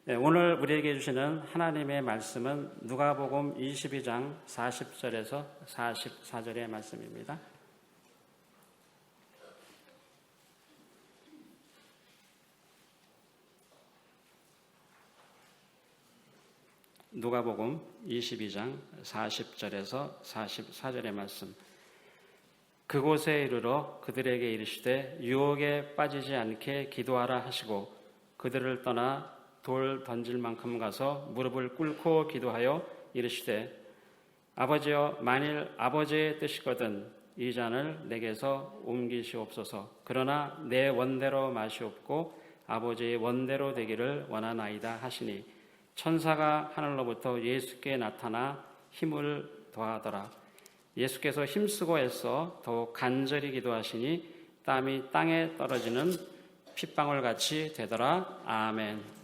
네, 오늘 우리에게 주시는 하나님의 말씀은 누가복음 22장 40절에서 44절의 말씀입니다. 누가복음 22장 40절에서 44절의 말씀. 그곳에 이르러 그들에게 이르시되 유혹에 빠지지 않게 기도하라 하시고 그들을 떠나 돌 던질 만큼 가서 무릎을 꿇고 기도하여 이르시되 아버지여, 만일 아버지의 뜻이거든 이 잔을 내게서 옮기시옵소서. 그러나 내 원대로 마시옵고 아버지의 원대로 되기를 원하나이다 하시니 천사가 하늘로부터 예수께 나타나 힘을 더하더라. 예수께서 힘쓰고 애써 더욱 간절히 기도하시니 땀이 땅에 떨어지는 핏방울같이 되더라. 아멘.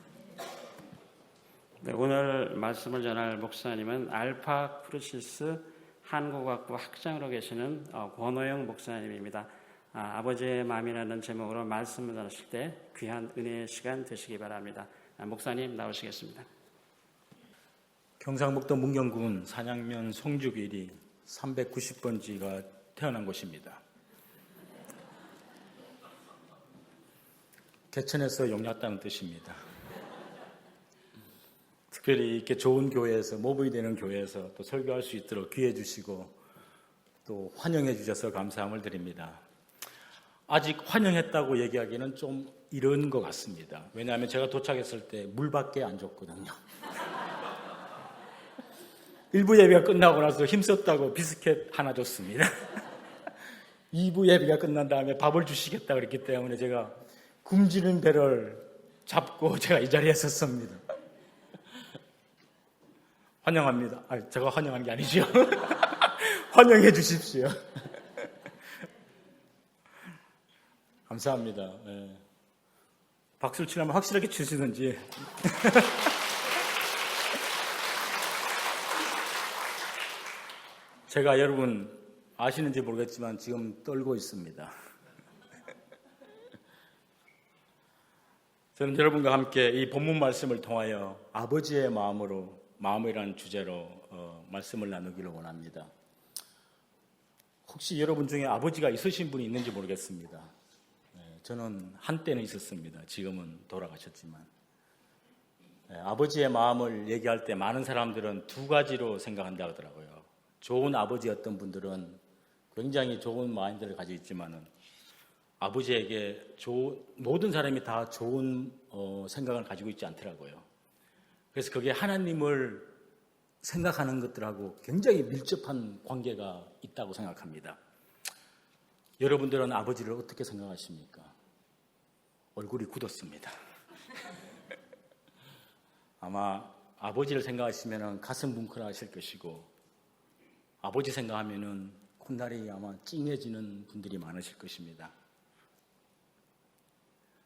네, 오늘 말씀을 전할 목사님은 알파 크루시스 한국학부 학장으로 계시는 권호영 목사님입니다. 아버지의 마음이라는 제목으로 말씀을 전하실 때 귀한 은혜의 시간 되시기 바랍니다. 목사님 나오시겠습니다. 경상북도 문경군 산양면 송주길이 390번지가 태어난 곳입니다. 개천에서 용났다는 뜻입니다. 특별히 이렇게 좋은 교회에서, 모범이 되는 교회에서 또 설교할 수 있도록 기회 주시고 또 환영해 주셔서 감사함을 드립니다. 아직 환영했다고 얘기하기는 좀 이른 것 같습니다. 왜냐하면 제가 도착했을 때 물밖에 안 줬거든요. 1부 예배가 끝나고 나서 힘썼다고 비스켓 하나 줬습니다. 2부 예배가 끝난 다음에 밥을 주시겠다 그랬기 때문에 제가 굶주린 배를 잡고 제가 이 자리에 섰습니다. 환영합니다. 제가 환영한 게 아니죠. 환영해 주십시오. 감사합니다. 네. 박수를 치려면 확실하게 치시든지. 제가 여러분 아시는지 모르겠지만 지금 떨고 있습니다. 저는 여러분과 함께 이 본문 말씀을 통하여 아버지의 마음이라는 주제로 말씀을 나누기를 원합니다. 혹시 여러분 중에 아버지가 있으신 분이 있는지 모르겠습니다. 저는 한때는 있었습니다. 지금은 돌아가셨지만. 아버지의 마음을 얘기할 때 많은 사람들은 두 가지로 생각한다 하더라고요. 좋은 아버지였던 분들은 굉장히 좋은 마인드를 가지고 있지만은 아버지에게 모든 사람이 다 좋은 생각을 가지고 있지 않더라고요. 그래서 그게 하나님을 생각하는 것들하고 굉장히 밀접한 관계가 있다고 생각합니다. 여러분들은 아버지를 어떻게 생각하십니까? 얼굴이 굳었습니다. 아마 아버지를 생각하시면 가슴 뭉클하실 것이고 아버지 생각하면 콧날이 아마 찡해지는 분들이 많으실 것입니다.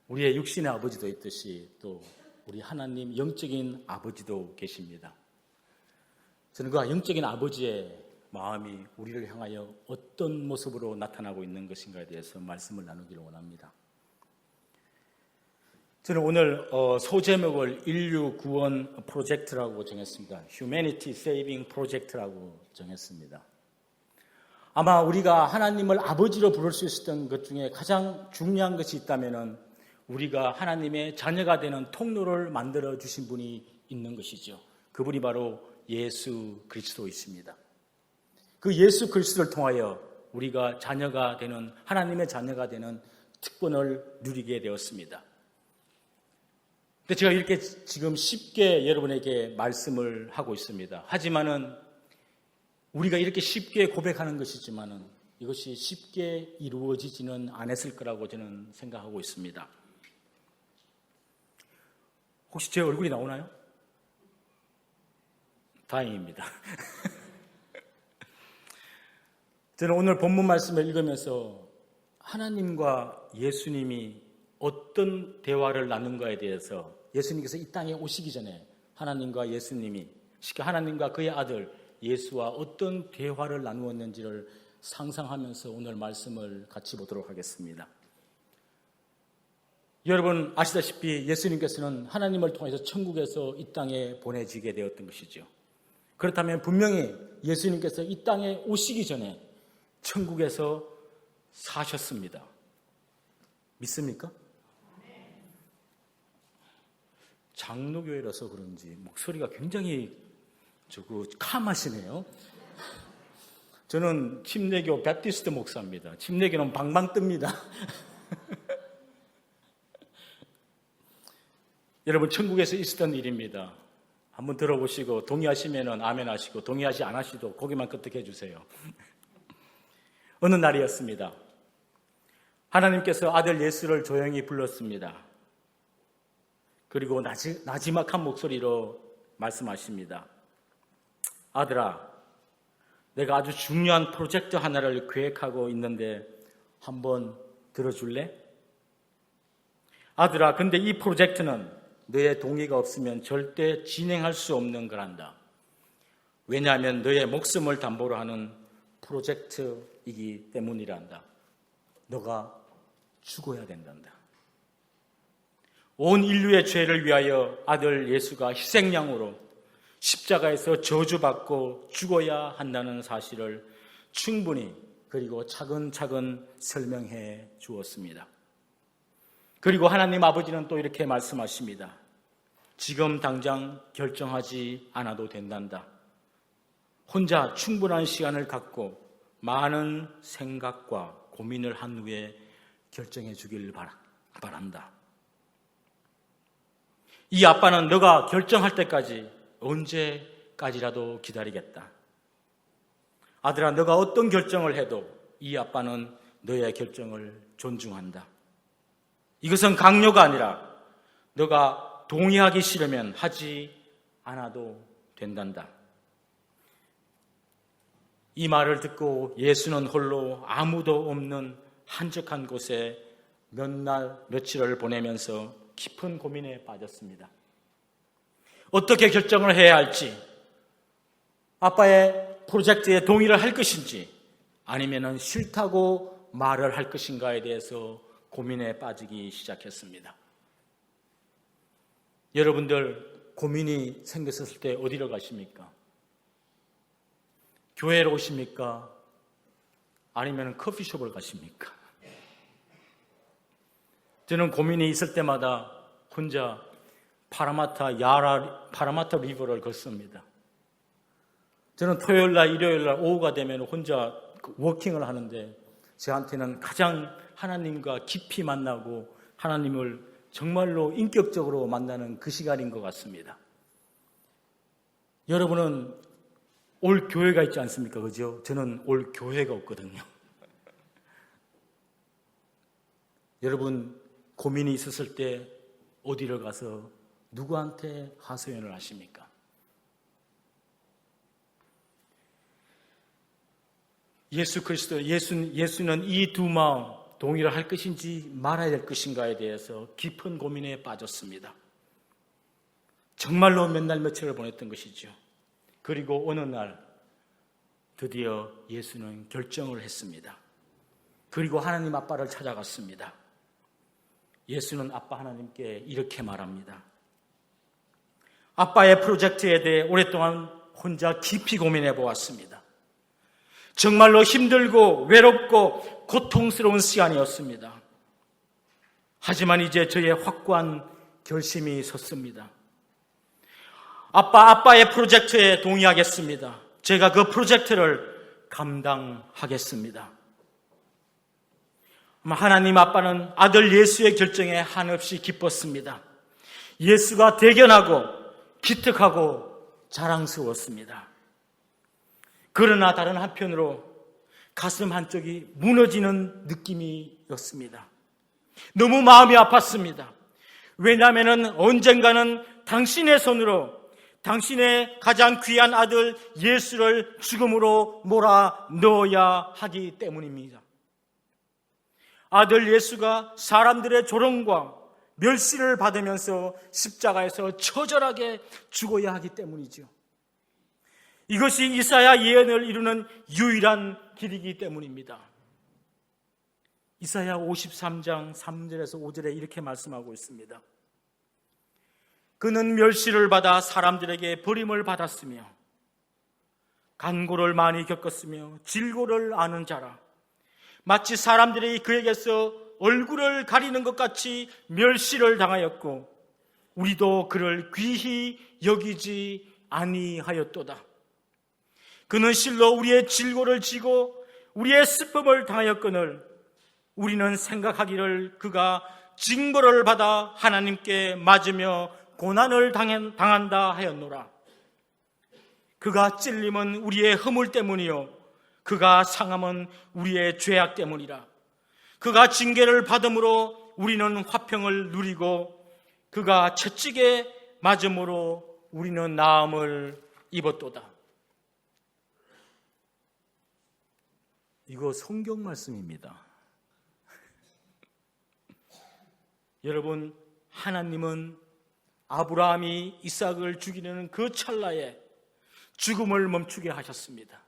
우리의 육신의 아버지도 있듯이 또 우리 하나님 영적인 아버지도 계십니다. 저는 그 영적인 아버지의 마음이 우리를 향하여 어떤 모습으로 나타나고 있는 것인가에 대해서 말씀을 나누기를 원합니다. 저는 오늘 소제목을 인류 구원 프로젝트라고 정했습니다. Humanity Saving Project라고 정했습니다. 아마 우리가 하나님을 아버지로 부를 수 있었던 것 중에 가장 중요한 것이 있다면 우리가 하나님의 자녀가 되는 통로를 만들어 주신 분이 있는 것이죠. 그분이 바로 예수 그리스도이십니다. 그 예수 그리스도를 통하여 우리가 자녀가 되는, 하나님의 자녀가 되는 특권을 누리게 되었습니다. 근데 제가 이렇게 지금 쉽게 여러분에게 말씀을 하고 있습니다. 하지만은 우리가 이렇게 쉽게 고백하는 것이지만은 이것이 쉽게 이루어지지는 않았을 거라고 저는 생각하고 있습니다. 혹시 제 얼굴이 나오나요? 다행입니다. 저는 오늘 본문 말씀을 읽으면서 하나님과 예수님이 어떤 대화를 나눈가에 대해서 예수님께서 이 땅에 오시기 전에 하나님과 예수님이, 하나님과 그의 아들 예수와 어떤 대화를 나누었는지를 상상하면서 오늘 말씀을 같이 보도록 하겠습니다. 여러분 아시다시피 예수님께서는 하나님을 통해서 천국에서 이 땅에 보내지게 되었던 것이죠. 그렇다면 분명히 예수님께서 이 땅에 오시기 전에 천국에서 사셨습니다. 믿습니까? 장로교회라서 그런지 목소리가 굉장히 캄하시네요. 저는 침례교 베프티스트 목사입니다. 침례교는 방방 뜹니다. 여러분 천국에서 있었던 일입니다. 한번 들어보시고 동의하시면 아멘 하시고 동의하지 않으시도 고개만 끄덕해 주세요. 어느 날이었습니다. 하나님께서 아들 예수를 조용히 불렀습니다. 그리고 나지막한 목소리로 말씀하십니다. 아들아, 내가 아주 중요한 프로젝트 하나를 계획하고 있는데 한번 들어줄래? 아들아, 근데 이 프로젝트는 너의 동의가 없으면 절대 진행할 수 없는 거란다. 왜냐하면 너의 목숨을 담보로 하는 프로젝트이기 때문이란다. 너가 죽어야 된단다. 온 인류의 죄를 위하여 아들 예수가 희생양으로 십자가에서 저주받고 죽어야 한다는 사실을 충분히 그리고 차근차근 설명해 주었습니다. 그리고 하나님 아버지는 또 이렇게 말씀하십니다. 지금 당장 결정하지 않아도 된단다. 혼자 충분한 시간을 갖고 많은 생각과 고민을 한 후에 결정해 주길 바란다. 이 아빠는 너가 결정할 때까지 언제까지라도 기다리겠다. 아들아, 너가 어떤 결정을 해도 이 아빠는 너의 결정을 존중한다. 이것은 강요가 아니라 너가 동의하기 싫으면 하지 않아도 된단다. 이 말을 듣고 예수는 홀로 아무도 없는 한적한 곳에 몇 날 며칠을 보내면서 깊은 고민에 빠졌습니다. 어떻게 결정을 해야 할지, 아빠의 프로젝트에 동의를 할 것인지 아니면 싫다고 말을 할 것인가에 대해서 고민에 빠지기 시작했습니다. 여러분들 고민이 생겼을 때 어디로 가십니까? 교회로 오십니까? 아니면 커피숍을 가십니까? 저는 고민이 있을 때마다 혼자 파라마타 리버를 걷습니다. 저는 토요일날 일요일날 오후가 되면 혼자 워킹을 하는데 저한테는 가장 하나님과 깊이 만나고 하나님을 정말로 인격적으로 만나는 그 시간인 것 같습니다. 여러분은 올 교회가 있지 않습니까? 그죠? 저는 올 교회가 없거든요. 여러분 고민이 있었을 때 어디를 가서 누구한테 하소연을 하십니까? 예수는 이 두 마음 동의를 할 것인지 말아야 될 것인가에 대해서 깊은 고민에 빠졌습니다. 정말로 몇 날 며칠을 보냈던 것이죠. 그리고 어느 날 드디어 예수는 결정을 했습니다. 그리고 하나님 아빠를 찾아갔습니다. 예수는 아빠 하나님께 이렇게 말합니다. 아빠의 프로젝트에 대해 오랫동안 혼자 깊이 고민해 보았습니다. 정말로 힘들고 외롭고 고통스러운 시간이었습니다. 하지만 이제 저의 확고한 결심이 섰습니다. 아빠의 프로젝트에 동의하겠습니다. 제가 그 프로젝트를 감당하겠습니다. 하나님 아빠는 아들 예수의 결정에 한없이 기뻤습니다. 예수가 대견하고 기특하고 자랑스러웠습니다. 그러나 다른 한편으로 가슴 한쪽이 무너지는 느낌이었습니다. 너무 마음이 아팠습니다. 왜냐하면 언젠가는 당신의 손으로 당신의 가장 귀한 아들 예수를 죽음으로 몰아 넣어야 하기 때문입니다. 아들 예수가 사람들의 조롱과 멸시를 받으면서 십자가에서 처절하게 죽어야 하기 때문이죠. 이것이 이사야 예언을 이루는 유일한 길이기 때문입니다. 이사야 53장 3절에서 5절에 이렇게 말씀하고 있습니다. 그는 멸시를 받아 사람들에게 버림을 받았으며 간고를 많이 겪었으며 질고를 아는 자라. 마치 사람들이 그에게서 얼굴을 가리는 것 같이 멸시를 당하였고 우리도 그를 귀히 여기지 아니하였도다. 그는 실로 우리의 질고를 지고 우리의 슬픔을 당하였거늘 우리는 생각하기를 그가 징벌을 받아 하나님께 맞으며 고난을 당한다 하였노라. 그가 찔림은 우리의 허물 때문이요 그가 상함은 우리의 죄악 때문이라. 그가 징계를 받음으로 우리는 화평을 누리고 그가 채찍에 맞음으로 우리는 나음을 입었도다. 이거 성경 말씀입니다. 여러분, 하나님은 아브라함이 이삭을 죽이려는 그 찰나에 죽음을 멈추게 하셨습니다.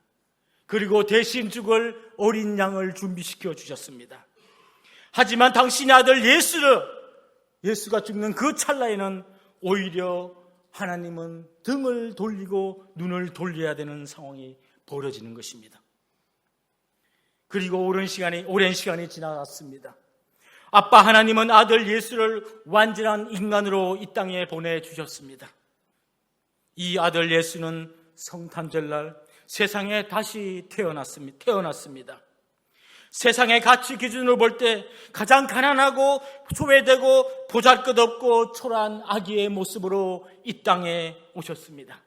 그리고 대신 죽을 어린 양을 준비시켜 주셨습니다. 하지만 당신의 아들 예수가 죽는 그 찰나에는 오히려 하나님은 등을 돌리고 눈을 돌려야 되는 상황이 벌어지는 것입니다. 그리고 오랜 시간이 지나갔습니다. 아빠 하나님은 아들 예수를 완전한 인간으로 이 땅에 보내주셨습니다. 이 아들 예수는 성탄절날 세상에 다시 태어났습니다. 세상의 가치 기준으로 볼 때 가장 가난하고 소외되고 보잘것없고 초라한 아기의 모습으로 이 땅에 오셨습니다.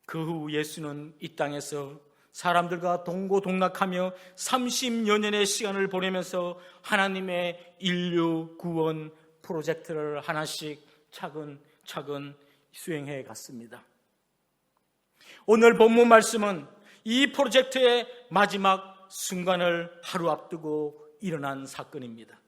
그 후 예수는 이 땅에서 사람들과 동고동락하며 30여 년의 시간을 보내면서 하나님의 인류 구원 프로젝트를 하나씩 차근차근 수행해 갔습니다. 오늘 본문 말씀은 이 프로젝트의 마지막 순간을 하루 앞두고 일어난 사건입니다.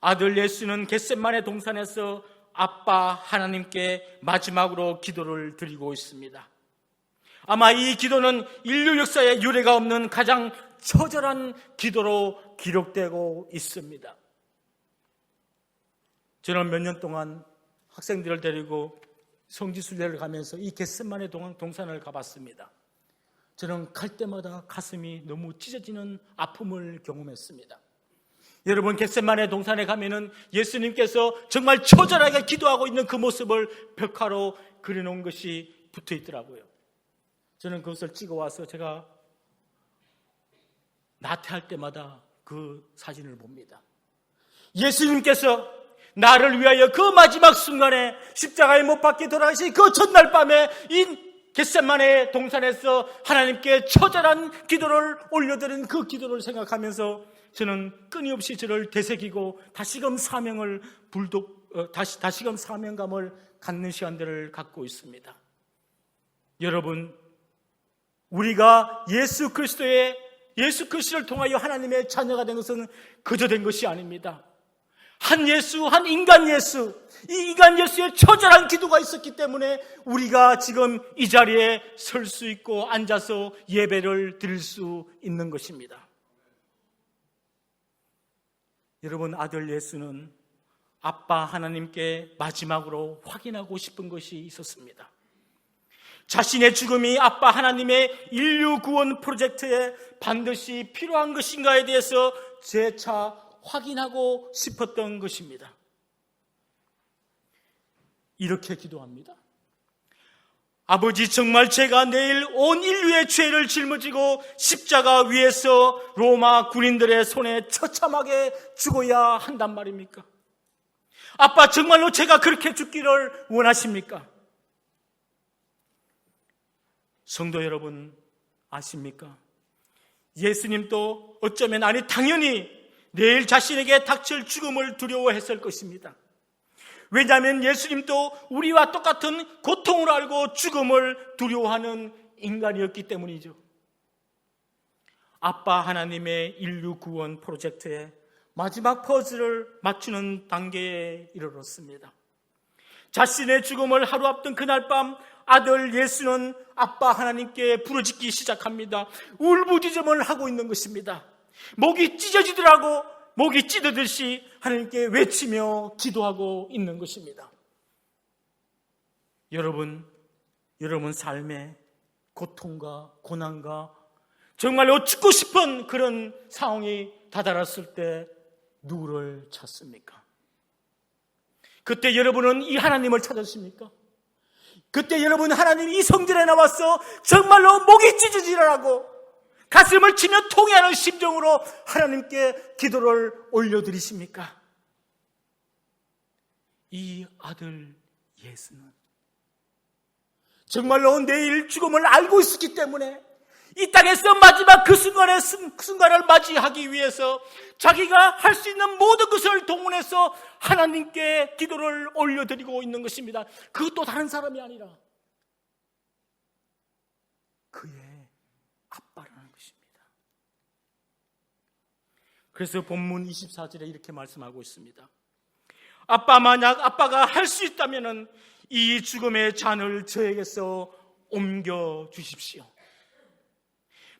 아들 예수는 겟세마네 동산에서 아빠 하나님께 마지막으로 기도를 드리고 있습니다. 아마 이 기도는 인류 역사에 유례가 없는 가장 처절한 기도로 기록되고 있습니다. 저는 몇 년 동안 학생들을 데리고 성지순례를 가면서 이 겟세마네 동산을 가봤습니다. 저는 갈 때마다 가슴이 너무 찢어지는 아픔을 경험했습니다. 여러분, 겟세마네 동산에 가면은 예수님께서 정말 처절하게 기도하고 있는 그 모습을 벽화로 그려놓은 것이 붙어 있더라고요. 저는 그것을 찍어와서 제가 나태할 때마다 그 사진을 봅니다. 예수님께서 나를 위하여 그 마지막 순간에 십자가에 못 박혀 돌아가신 그 전날 밤에 이 겟세마네 동산에서 하나님께 처절한 기도를 올려드린 그 기도를 생각하면서 저는 끊임없이 저를 되새기고 다시금 사명감을 갖는 시간들을 갖고 있습니다. 여러분, 우리가 예수 그리스도를 통하여 하나님의 자녀가 된 것은 그저 된 것이 아닙니다. 한 인간 예수, 이 인간 예수의 처절한 기도가 있었기 때문에 우리가 지금 이 자리에 설 수 있고 앉아서 예배를 드릴 수 있는 것입니다. 여러분, 아들 예수는 아빠 하나님께 마지막으로 확인하고 싶은 것이 있었습니다. 자신의 죽음이 아빠 하나님의 인류 구원 프로젝트에 반드시 필요한 것인가에 대해서 재차 확인하고 싶었던 것입니다. 이렇게 기도합니다. 아버지, 정말 제가 내일 온 인류의 죄를 짊어지고 십자가 위에서 로마 군인들의 손에 처참하게 죽어야 한단 말입니까? 아빠, 정말로 제가 그렇게 죽기를 원하십니까? 성도 여러분, 아십니까? 예수님도 어쩌면, 아니 당연히 내일 자신에게 닥칠 죽음을 두려워했을 것입니다. 왜냐하면 예수님도 우리와 똑같은 고통을 알고 죽음을 두려워하는 인간이었기 때문이죠. 아빠 하나님의 인류 구원 프로젝트의 마지막 퍼즐을 맞추는 단계에 이르렀습니다. 자신의 죽음을 하루 앞둔 그날 밤 아들 예수는 아빠 하나님께 부르짖기 시작합니다. 울부짖음을 하고 있는 것입니다. 목이 찢어지더라고 목이 찢어듯이 하나님께 외치며 기도하고 있는 것입니다. 여러분 삶에 고통과 고난과 정말로 죽고 싶은 그런 상황이 다다랐을 때 누구를 찾습니까? 그때 여러분은 이 하나님을 찾으십니까? 그때 여러분 하나님이 이 성전에 나와서 정말로 목이 찢어지라고 가슴을 치며 통회하는 심정으로 하나님께 기도를 올려드리십니까? 이 아들 예수는 정말로 내일 죽음을 알고 있었기 때문에 이 땅에서 마지막 그 순간을 맞이하기 위해서 자기가 할 수 있는 모든 것을 동원해서 하나님께 기도를 올려드리고 있는 것입니다. 그것도 다른 사람이 아니라 그의 아빠라는 것입니다. 그래서 본문 24절에 이렇게 말씀하고 있습니다. 만약 아빠가 할 수 있다면 이 죽음의 잔을 저에게서 옮겨 주십시오.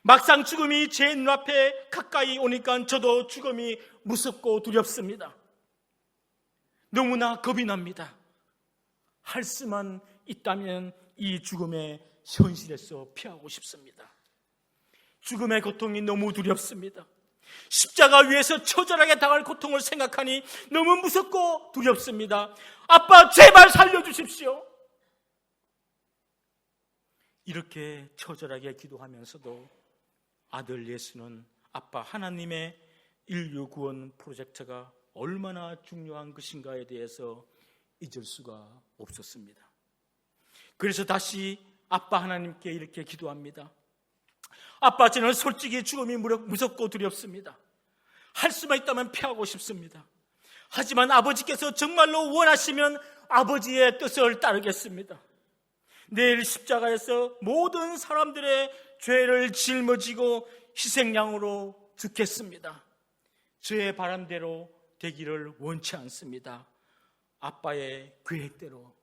막상 죽음이 제 눈앞에 가까이 오니까 저도 죽음이 무섭고 두렵습니다. 너무나 겁이 납니다. 할 수만 있다면 이 죽음의 현실에서 피하고 싶습니다. 죽음의 고통이 너무 두렵습니다. 십자가 위에서 처절하게 당할 고통을 생각하니 너무 무섭고 두렵습니다. 아빠 제발 살려주십시오. 이렇게 처절하게 기도하면서도 아들 예수는 아빠 하나님의 인류 구원 프로젝트가 얼마나 중요한 것인가에 대해서 잊을 수가 없었습니다. 그래서 다시 아빠 하나님께 이렇게 기도합니다. 아빠, 저는 솔직히 죽음이 무섭고 두렵습니다. 할 수만 있다면 피하고 싶습니다. 하지만 아버지께서 정말로 원하시면 아버지의 뜻을 따르겠습니다. 내일 십자가에서 모든 사람들의 죄를 짊어지고 희생양으로 죽겠습니다. 저의 바람대로 되기를 원치 않습니다. 아빠의 계획대로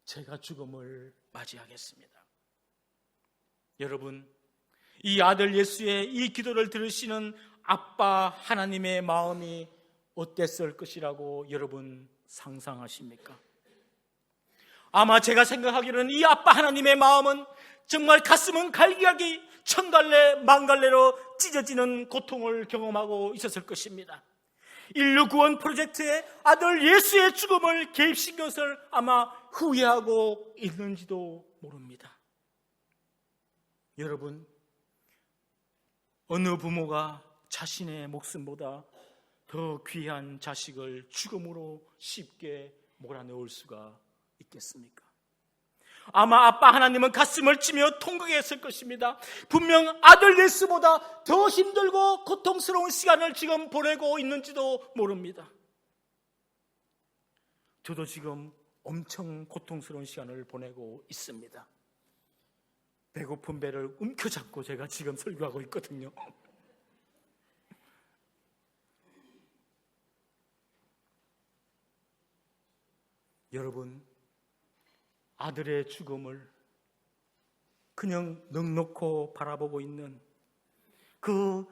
제가 죽음을 맞이하겠습니다. 여러분, 이 아들 예수의 이 기도를 들으시는 아빠 하나님의 마음이 어땠을 것이라고 여러분 상상하십니까? 아마 제가 생각하기로는 이 아빠 하나님의 마음은 정말 가슴은 갈기갈기 천갈래 만갈래로 찢어지는 고통을 경험하고 있었을 것입니다. 인류 구원 프로젝트에 아들 예수의 죽음을 개입시킨 것을 아마 후회하고 있는지도 모릅니다. 여러분, 어느 부모가 자신의 목숨보다 더 귀한 자식을 죽음으로 쉽게 몰아넣을 수가 있겠습니까? 아마 아빠 하나님은 가슴을 치며 통곡했을 것입니다. 분명 아들 예수보다 더 힘들고 고통스러운 시간을 지금 보내고 있는지도 모릅니다. 저도 지금 엄청 고통스러운 시간을 보내고 있습니다. 배고픈 배를 움켜잡고 제가 지금 설교하고 있거든요. 여러분, 아들의 죽음을 그냥 넉넉히 바라보고 있는 그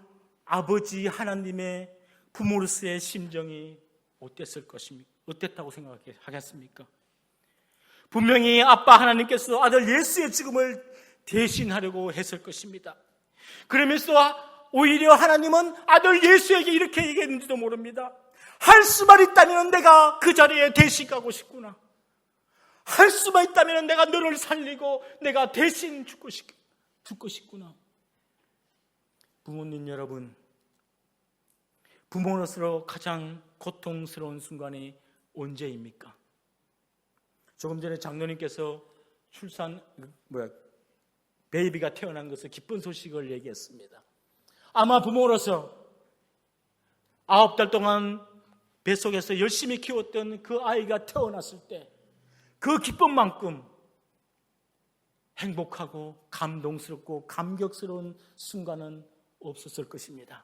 아버지 하나님의 부모로서의 심정이 어땠을 것입니까? 어땠다고 생각하겠습니까? 분명히 아빠 하나님께서 아들 예수의 죽음을 대신하려고 했을 것입니다. 그러면서 오히려 하나님은 아들 예수에게 이렇게 얘기했는지도 모릅니다. 할 수만 있다면 내가 그 자리에 대신 가고 싶구나. 할 수만 있다면 내가 너를 살리고 내가 대신 죽고 싶구나. 부모님 여러분, 부모로서 가장 고통스러운 순간이 언제입니까? 조금 전에 장로님께서 베이비가 태어난 것을 기쁜 소식을 얘기했습니다. 아마 부모로서 9달 동안 뱃속에서 열심히 키웠던 그 아이가 태어났을 때 그 기쁨만큼 행복하고 감동스럽고 감격스러운 순간은 없었을 것입니다.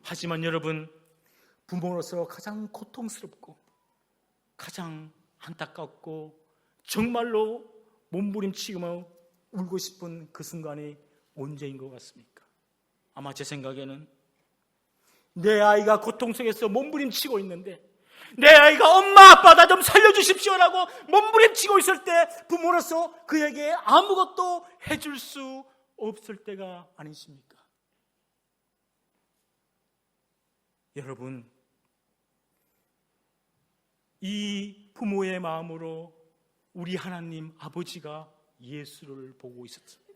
하지만 여러분, 부모로서 가장 고통스럽고 가장 안타깝고 정말로 몸부림치며 울고 싶은 그 순간이 언제인 것 같습니까? 아마 제 생각에는 내 아이가 고통 속에서 몸부림치고 있는데, 내 아이가 엄마 아빠 나 좀 살려주십시오라고 몸부림치고 있을 때 부모로서 그에게 아무것도 해줄 수 없을 때가 아니십니까? 여러분, 이 부모의 마음으로 우리 하나님 아버지가 예수를 보고 있었습니다.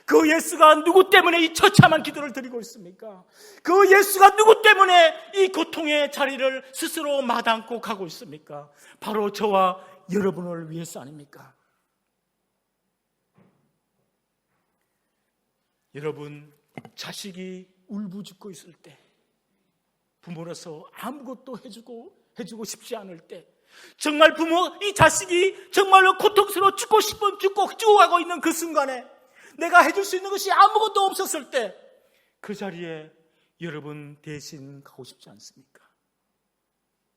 그 예수가 누구 때문에 이 처참한 기도를 드리고 있습니까? 그 예수가 누구 때문에 이 고통의 자리를 스스로 마다않고 가고 있습니까? 바로 저와 여러분을 위해서 아닙니까? 여러분, 자식이 울부짖고 있을 때, 부모로서 아무것도 해주고 싶지 않을 때, 정말 이 자식이 정말로 고통스러워 죽어가고 있는 그 순간에 내가 해줄 수 있는 것이 아무것도 없었을 때, 그 자리에 여러분 대신 가고 싶지 않습니까?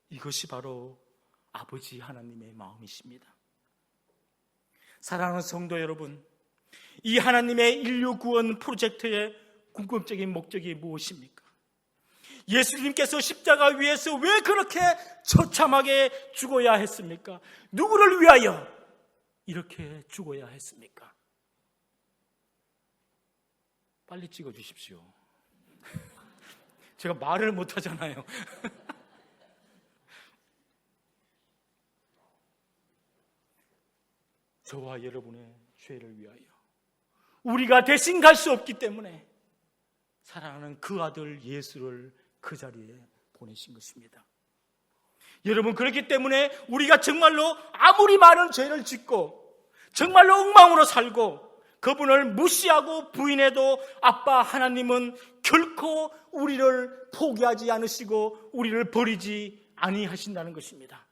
이것이 바로 아버지 하나님의 마음이십니다. 사랑하는 성도 여러분, 이 하나님의 인류 구원 프로젝트의 궁극적인 목적이 무엇입니까? 예수님께서 십자가 위에서 왜 그렇게 처참하게 죽어야 했습니까? 누구를 위하여 이렇게 죽어야 했습니까? 빨리 찍어주십시오. 제가 말을 못하잖아요. 저와 여러분의 죄를 위하여, 우리가 대신 갈 수 없기 때문에 사랑하는 그 아들 예수를 그 자리에 보내신 것입니다. 여러분, 그렇기 때문에 우리가 정말로 아무리 많은 죄를 짓고 정말로 엉망으로 살고 그분을 무시하고 부인해도 아빠 하나님은 결코 우리를 포기하지 않으시고 우리를 버리지 아니하신다는 것입니다.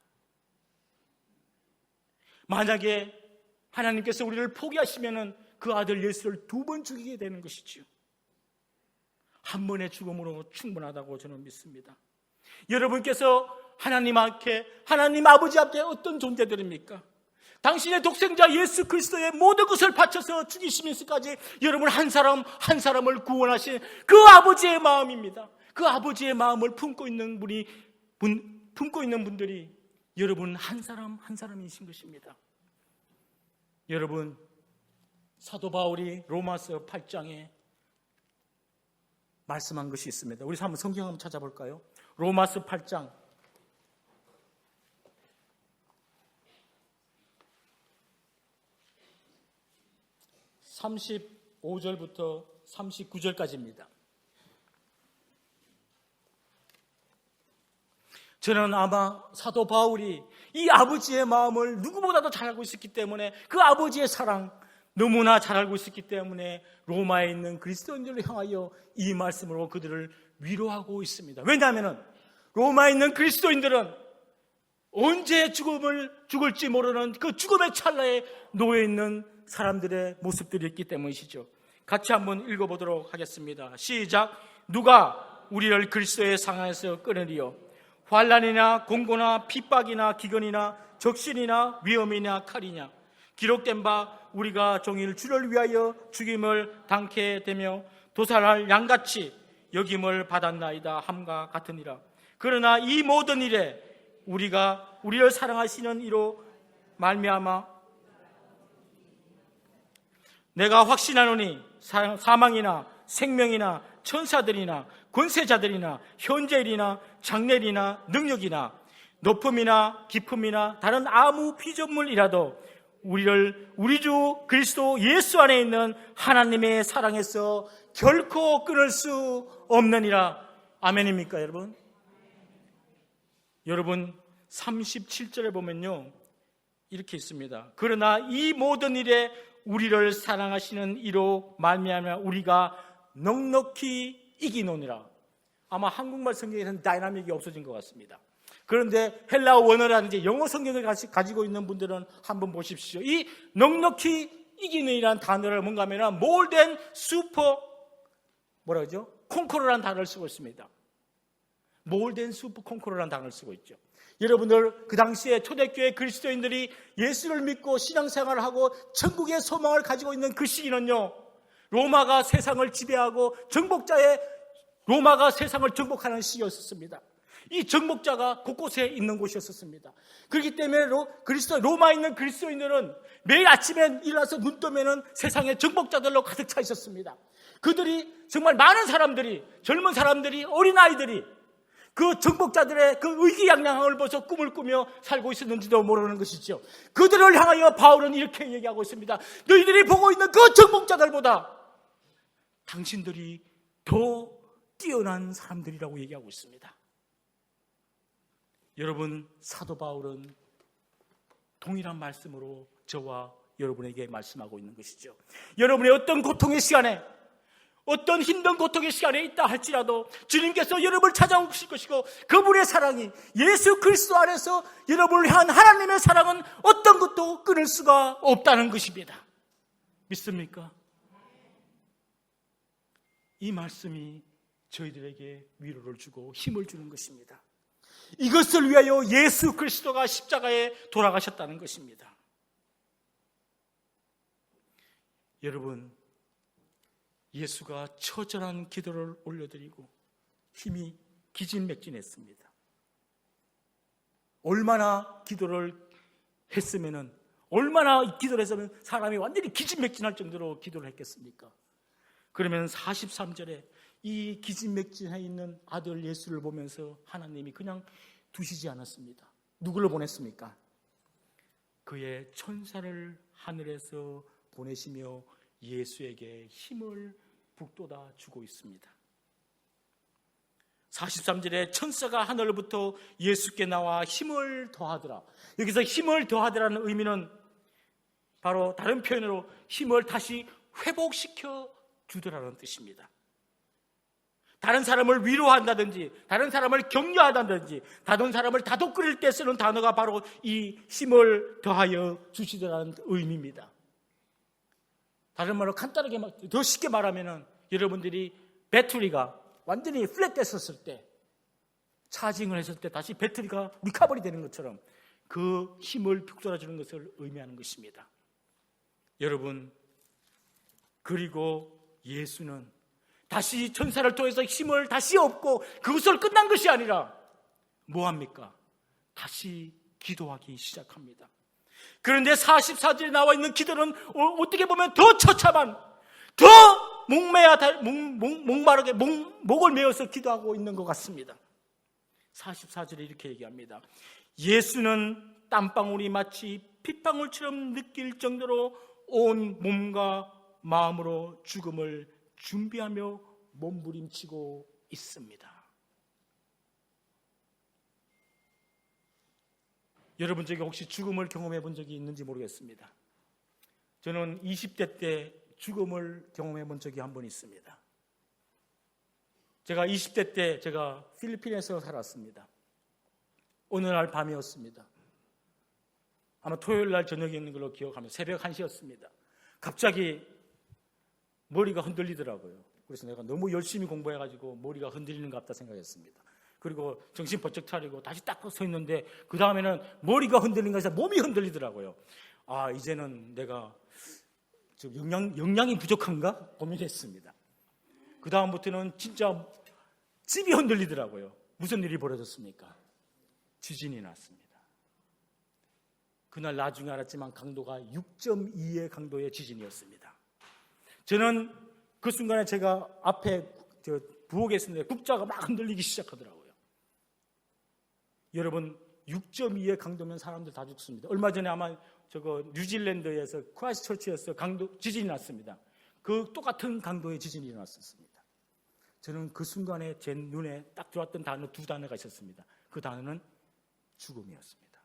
만약에 하나님께서 우리를 포기하시면 그 아들 예수를 2번 죽이게 되는 것이지요. 한 번의 죽음으로 충분하다고 저는 믿습니다. 여러분께서 하나님 앞에, 하나님 아버지 앞에 어떤 존재들입니까? 당신의 독생자 예수 그리스도의 모든 것을 바쳐서 죽이시면서까지 여러분 한 사람을 구원하신 그 아버지의 마음입니다. 그 아버지의 마음을 품고 있는 분들이 여러분 한 사람이신 것입니다. 여러분, 사도 바울이 로마서 8장에 말씀한 것이 있습니다. 우리 한번 성경 한번 찾아볼까요? 로마서 8장 35절부터 39절까지입니다. 저는 아마 사도 바울이 이 아버지의 마음을 누구보다도 잘 알고 있었기 때문에, 그 아버지의 사랑 너무나 잘 알고 있었기 때문에 로마에 있는 그리스도인들을 향하여 이 말씀으로 그들을 위로하고 있습니다. 왜냐하면 로마에 있는 그리스도인들은 언제 죽을지 모르는 그 죽음의 찰나에 놓여있는 사람들의 모습들이 있기 때문이시죠. 같이 한번 읽어보도록 하겠습니다. 시작. 누가 우리를 그리스도의 상황에서 끊으리요? 환난이나 공고나 핍박이나 기근이나 적신이나 위험이나 칼이냐? 기록된 바 우리가 종일 주를 위하여 죽임을 당케 되며 도살할 양같이 여김을 받았나이다 함과 같으니라. 그러나 이 모든 일에 우리가 우리를 사랑하시는 이로 말미암아 내가 확신하노니 사망이나 생명이나 천사들이나 권세자들이나 현재일이나 장래일이나 능력이나 높음이나 깊음이나 다른 아무 피조물이라도 우리를 우리 주 그리스도 예수 안에 있는 하나님의 사랑에서 결코 끊을 수 없느니라. 아멘입니까, 여러분? 여러분 37절에 보면요, 이렇게 있습니다. 그러나 이 모든 일에 우리를 사랑하시는 이로 말미암아 우리가 넉넉히 이기노니라. 아마 한국말 성경에서는 다이나믹이 없어진 것 같습니다. 그런데 헬라어 원어라든지 영어 성경을 가지고 있는 분들은 한번 보십시오. 이 넉넉히 이기는이라는 단어를 뭔가 하면 more than super 뭐라죠? conqueror라는 단어를 쓰고 있습니다. more than super conqueror라는 단어를 쓰고 있죠. 여러분들 그 당시에 초대교회 그리스도인들이 예수를 믿고 신앙생활을 하고 천국의 소망을 가지고 있는 그 시기는요, 로마가 세상을 지배하고 로마가 세상을 정복하는 시기였습니다. 이 정복자가 곳곳에 있는 곳이었습니다. 그렇기 때문에 로마에 있는 그리스도인들은 매일 아침에 일어나서 눈 뜨면은 세상의 정복자들로 가득 차 있었습니다. 그들이 정말 많은 사람들이, 젊은 사람들이, 어린아이들이 그 정복자들의 그 의기양양함을 보면서 꿈을 꾸며 살고 있었는지도 모르는 것이죠. 그들을 향하여 바울은 이렇게 얘기하고 있습니다. 너희들이 보고 있는 그 정복자들보다 당신들이 더 뛰어난 사람들이라고 얘기하고 있습니다. 여러분, 사도 바울은 동일한 말씀으로 저와 여러분에게 말씀하고 있는 것이죠. 여러분의 어떤 고통의 시간에, 어떤 힘든 고통의 시간에 있다 할지라도 주님께서 여러분을 찾아오실 것이고, 그분의 사랑이, 예수 그리스도 안에서 여러분을 향한 하나님의 사랑은 어떤 것도 끊을 수가 없다는 것입니다. 믿습니까? 이 말씀이 저희들에게 위로를 주고 힘을 주는 것입니다. 이것을 위하여 예수 그리스도가 십자가에 돌아가셨다는 것입니다. 여러분, 예수가 처절한 기도를 올려드리고 힘이 기진맥진했습니다. 얼마나 기도를 했으면 사람이 완전히 기진맥진할 정도로 기도를 했겠습니까? 그러면 43절에 이 기진맥진해 있는 아들 예수를 보면서 하나님이 그냥 두시지 않았습니다. 누구를 보냈습니까? 그의 천사를 하늘에서 보내시며 예수에게 힘을 북돋아 주고 있습니다. 43절에 천사가 하늘로부터 예수께 나와 힘을 더하더라. 여기서 힘을 더하더라는 의미는 바로 다른 표현으로 힘을 다시 회복시켜 주더라는 뜻입니다. 다른 사람을 위로한다든지, 다른 사람을 격려한다든지, 다른 사람을 다독거릴 때 쓰는 단어가 바로 이 힘을 더하여 주시더라는 의미입니다. 다른 말로 간단하게, 더 쉽게 말하면은 여러분들이 배터리가 완전히 플랫 됐었을 때, 차징을 했을 때 다시 배터리가 리커버리 되는 것처럼 그 힘을 북돋아주는 것을 의미하는 것입니다. 여러분, 그리고 예수는 다시 천사를 통해서 힘을 다시 얻고 그것을 끝난 것이 아니라 뭐합니까? 다시 기도하기 시작합니다. 그런데 44절에 나와 있는 기도는 어떻게 보면 더 처참한, 더 목마르게 목을 메어서 기도하고 있는 것 같습니다. 44절에 이렇게 얘기합니다. 예수는 땀방울이 마치 핏방울처럼 느낄 정도로 온 몸과 마음으로 죽음을 준비하며 몸부림치고 있습니다. 여러분 중에 혹시 죽음을 경험해 본 적이 있는지 모르겠습니다. 저는 20대 때 죽음을 경험해 본 적이 한 번 있습니다. 제가 20대 때 제가 필리핀에서 살았습니다. 어느 날 밤이었습니다. 아마 토요일 날 저녁에 있는 걸로 기억하면 새벽 1시였습니다. 갑자기 머리가 흔들리더라고요. 그래서 내가 너무 열심히 공부해가지고 머리가 흔들리는 것 같다 생각했습니다. 그리고 정신 번쩍 차리고 다시 딱 서 있는데 그 다음에는 머리가 흔들리는 것이 아니라 몸이 흔들리더라고요. 아, 이제는 내가 영양이 부족한가 고민했습니다. 그 다음부터는 진짜 집이 흔들리더라고요. 무슨 일이 벌어졌습니까? 지진이 났습니다. 그날 나중에 알았지만 강도가 6.2의 강도의 지진이었습니다. 저는 그 순간에 제가 앞에 부엌에 있었는데 국자가 막 흔들리기 시작하더라고요. 여러분, 6.2의 강도면 사람들 다 죽습니다. 얼마 전에 아마 뉴질랜드에서 크라이스트처치에서 지진이 났습니다. 그 똑같은 강도의 지진이 일어났었습니다. 저는 그 순간에 제 눈에 딱 들어왔던 단어 두 단어가 있었습니다. 그 단어는 죽음이었습니다.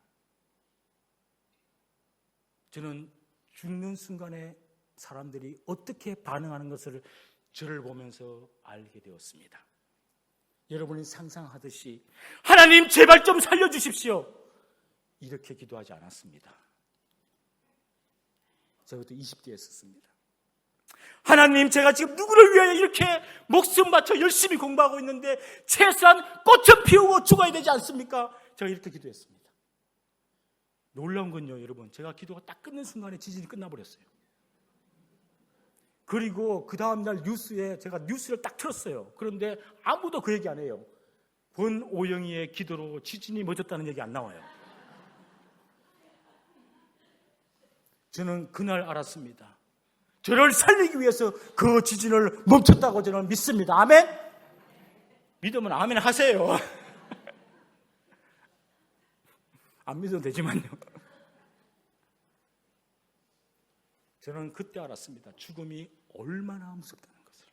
저는 죽는 순간에 사람들이 어떻게 반응하는 것을 저를 보면서 알게 되었습니다. 여러분이 상상하듯이 하나님 제발 좀 살려주십시오, 이렇게 기도하지 않았습니다. 제가 그때 20대에 있었습니다. 하나님, 제가 지금 누구를 위하여 이렇게 목숨 바쳐 열심히 공부하고 있는데 최소한 꽃은 피우고 죽어야 되지 않습니까? 제가 이렇게 기도했습니다. 놀라운 건요, 여러분, 제가 기도가 딱 끊는 순간에 지진이 끝나버렸어요. 그리고 그 다음날 뉴스에 제가 뉴스를 딱 틀었어요. 그런데 아무도 그 얘기 안 해요. 권오영이의 기도로 지진이 멎었다는 얘기 안 나와요. 저는 그날 알았습니다. 저를 살리기 위해서 그 지진을 멈췄다고 저는 믿습니다. 아멘? 믿으면 아멘 하세요. 안 믿어도 되지만요. 저는 그때 알았습니다. 죽음이 얼마나 무섭다는 것을.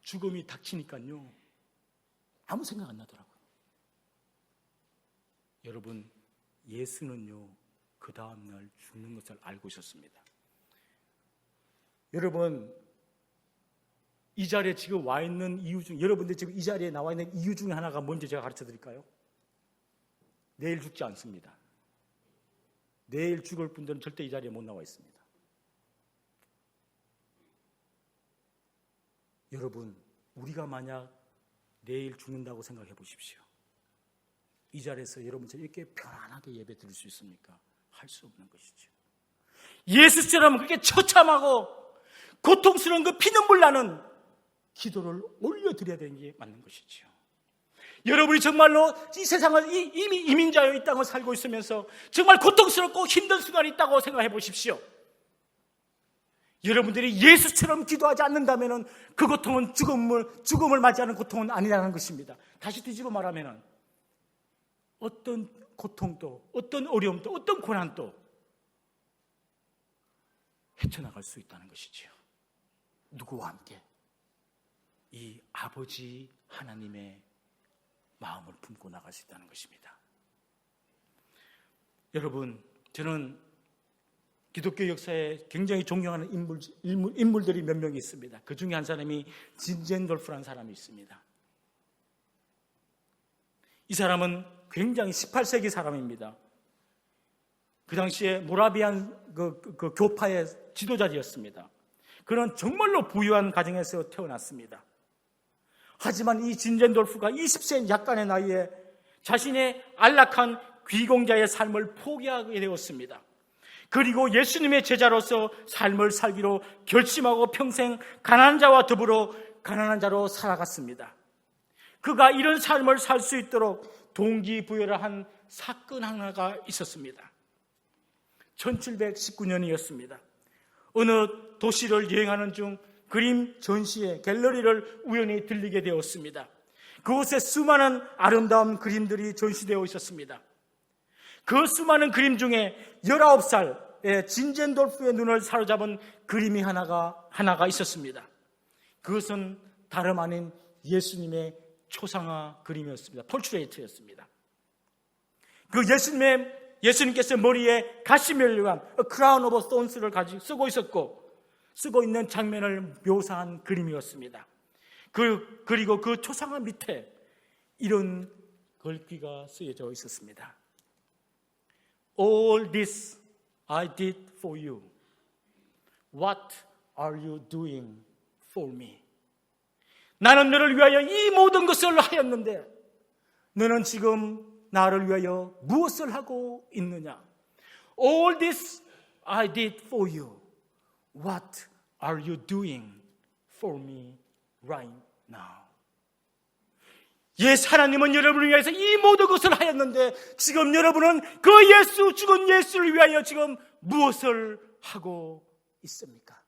죽음이 닥치니까요, 아무 생각 안 나더라고요. 여러분, 예수는요, 그 다음날 죽는 것을 알고 있었습니다. 여러분, 이 자리에 지금 와 있는 이유 중, 여러분들 지금 이 자리에 나와 있는 이유 중에 하나가 뭔지 제가 가르쳐 드릴까요? 내일 죽지 않습니다. 내일 죽을 분들은 절대 이 자리에 못 나와 있습니다. 여러분, 우리가 만약 내일 죽는다고 생각해 보십시오. 이 자리에서 여러분처럼 이렇게 편안하게 예배 드릴 수 있습니까? 할 수 없는 것이죠. 예수처럼 그렇게 처참하고 고통스러운 그 피눈물 나는 기도를 올려드려야 되는 게 맞는 것이죠. 여러분이 정말로 이 세상을 이미 이민자여 이 땅을 살고 있으면서 정말 고통스럽고 힘든 순간이 있다고 생각해 보십시오. 여러분들이 예수처럼 기도하지 않는다면 그 고통은 죽음을 맞이하는 고통은 아니라는 것입니다. 다시 뒤집어 말하면 어떤 고통도, 어떤 어려움도, 어떤 고난도 헤쳐나갈 수 있다는 것이지요. 누구와 함께? 이 아버지 하나님의 마음을 품고 나갈 수 있다는 것입니다. 여러분, 저는 기독교 역사에 굉장히 존경하는 인물들이 몇 명이 있습니다. 그 중에 한 사람이 진젠돌프라는 사람이 있습니다. 이 사람은 굉장히 18세기 사람입니다. 그 당시에 모라비안 그 교파의 지도자였습니다. 그는 정말로 부유한 가정에서 태어났습니다. 하지만 이 진젠돌프가 20세 약간의 나이에 자신의 안락한 귀공자의 삶을 포기하게 되었습니다. 그리고 예수님의 제자로서 삶을 살기로 결심하고 평생 가난한 자와 더불어 가난한 자로 살아갔습니다. 그가 이런 삶을 살 수 있도록 동기부여를 한 사건 하나가 있었습니다. 1719년이었습니다. 어느 도시를 여행하는 중 그림 전시회 갤러리를 우연히 들리게 되었습니다. 그곳에 수많은 아름다운 그림들이 전시되어 있었습니다. 그 수많은 그림 중에 19살의 진젠돌프의 눈을 사로잡은 그림이 하나가 있었습니다. 그것은 다름 아닌 예수님의 초상화 그림이었습니다. 폴트레이트였습니다. 그 예수님께서 머리에 가시멜류한 크라운 오브 스톤스를 가지고 쓰고 있는 장면을 묘사한 그림이었습니다. 그리고 그 초상화 밑에 이런 글귀가 쓰여져 있었습니다. All this I did for you. What are you doing for me? 나는 너를 위하여 이 모든 것을 하였는데 너는 지금 나를 위하여 무엇을 하고 있느냐? All this I did for you. What are you doing for me right now? 예수 하나님은 여러분을 위해서 이 모든 것을 하였는데 지금 여러분은 그 죽은 예수를 위하여 지금 무엇을 하고 있습니까?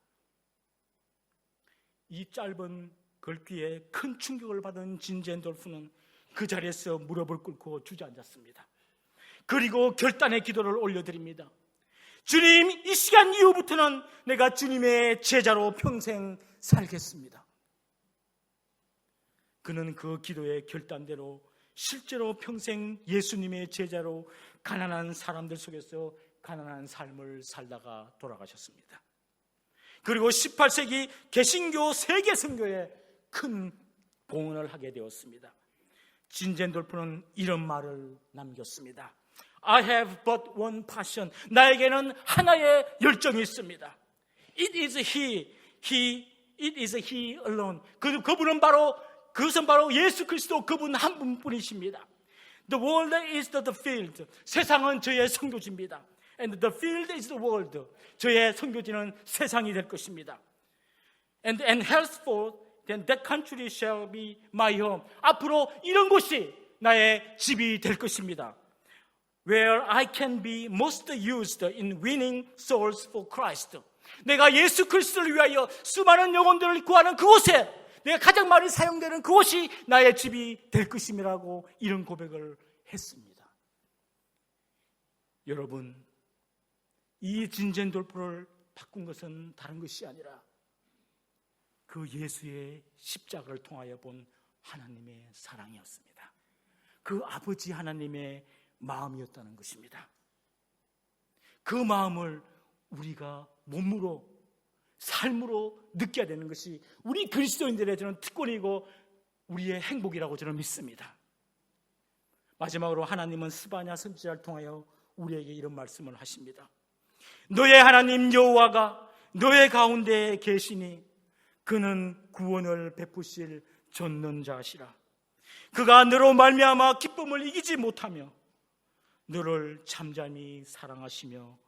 이 짧은 글귀에 큰 충격을 받은 진젠돌프는 그 자리에서 무릎을 꿇고 주저앉았습니다. 그리고 결단의 기도를 올려드립니다. 주님, 이 시간 이후부터는 내가 주님의 제자로 평생 살겠습니다. 그는 그 기도의 결단대로 실제로 평생 예수님의 제자로 가난한 사람들 속에서 가난한 삶을 살다가 돌아가셨습니다. 그리고 18세기 개신교 세계 선교에 큰 공헌을 하게 되었습니다. 진젠돌프는 이런 말을 남겼습니다. I have but one passion. 나에게는 하나의 열정이 있습니다. It is he alone. 그것은 바로 예수 그리스도 그분 한 분뿐이십니다. The world is the field. 세상은 저의 선교지입니다. And the field is the world. 저의 선교지는 세상이 될 것입니다. And henceforth, then that country shall be my home. 앞으로 이런 곳이 나의 집이 될 것입니다. Where I can be most used in winning souls for Christ. 내가 예수 그리스도를 위하여 수많은 영혼들을 구하는 그곳에 내가 가장 많이 사용되는 그곳이 나의 집이 될 것임이라고 이런 고백을 했습니다. 여러분, 이 진젠돌포를 바꾼 것은 다른 것이 아니라 그 예수의 십자가를 통하여 본 하나님의 사랑이었습니다. 그 아버지 하나님의 마음이었다는 것입니다. 그 마음을 우리가 몸으로 삶으로 느껴야 되는 것이 우리 그리스도인들의 저는 특권이고 우리의 행복이라고 저는 믿습니다. 마지막으로 하나님은 스바냐 선지자를 통하여 우리에게 이런 말씀을 하십니다. 너의 하나님 여호와가 너의 가운데에 계시니 그는 구원을 베푸실 전능자시라. 그가 너로 말미암아 기쁨을 이기지 못하며 너를 잠잠히 사랑하시며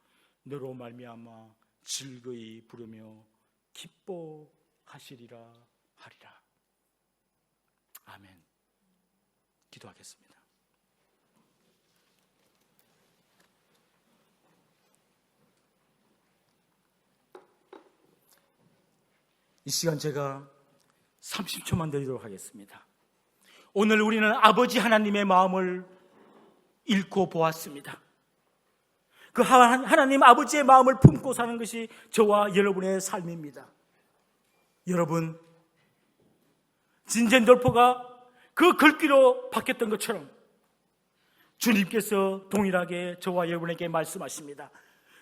너로 말미암아 즐거이 부르며 기뻐하시리라 하리라. 아멘. 기도하겠습니다. 이 시간 제가 30초만 드리도록 하겠습니다. 오늘 우리는 아버지 하나님의 마음을 읽고 보았습니다. 그 하나님 아버지의 마음을 품고 사는 것이 저와 여러분의 삶입니다. 여러분, 진젠돌포가 그 글귀로 바뀌었던 것처럼 주님께서 동일하게 저와 여러분에게 말씀하십니다.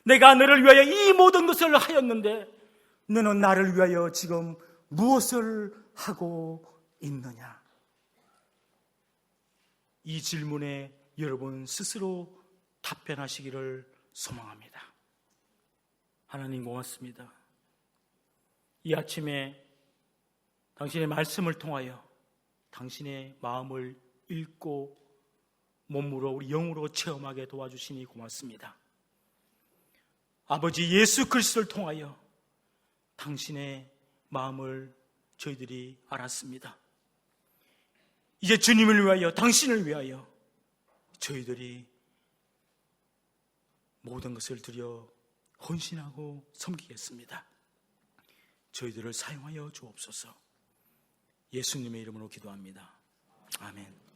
내가 너를 위하여 이 모든 것을 하였는데 너는 나를 위하여 지금 무엇을 하고 있느냐? 이 질문에 여러분 스스로 답변하시기를 소망합니다. 하나님 고맙습니다. 이 아침에 당신의 말씀을 통하여 당신의 마음을 읽고 몸으로 우리 영으로 체험하게 도와주시니 고맙습니다. 아버지 예수 그리스도를 통하여 당신의 마음을 저희들이 알았습니다. 이제 주님을 위하여 당신을 위하여 저희들이 모든 것을 드려 헌신하고 섬기겠습니다. 저희들을 사용하여 주옵소서. 예수님의 이름으로 기도합니다. 아멘.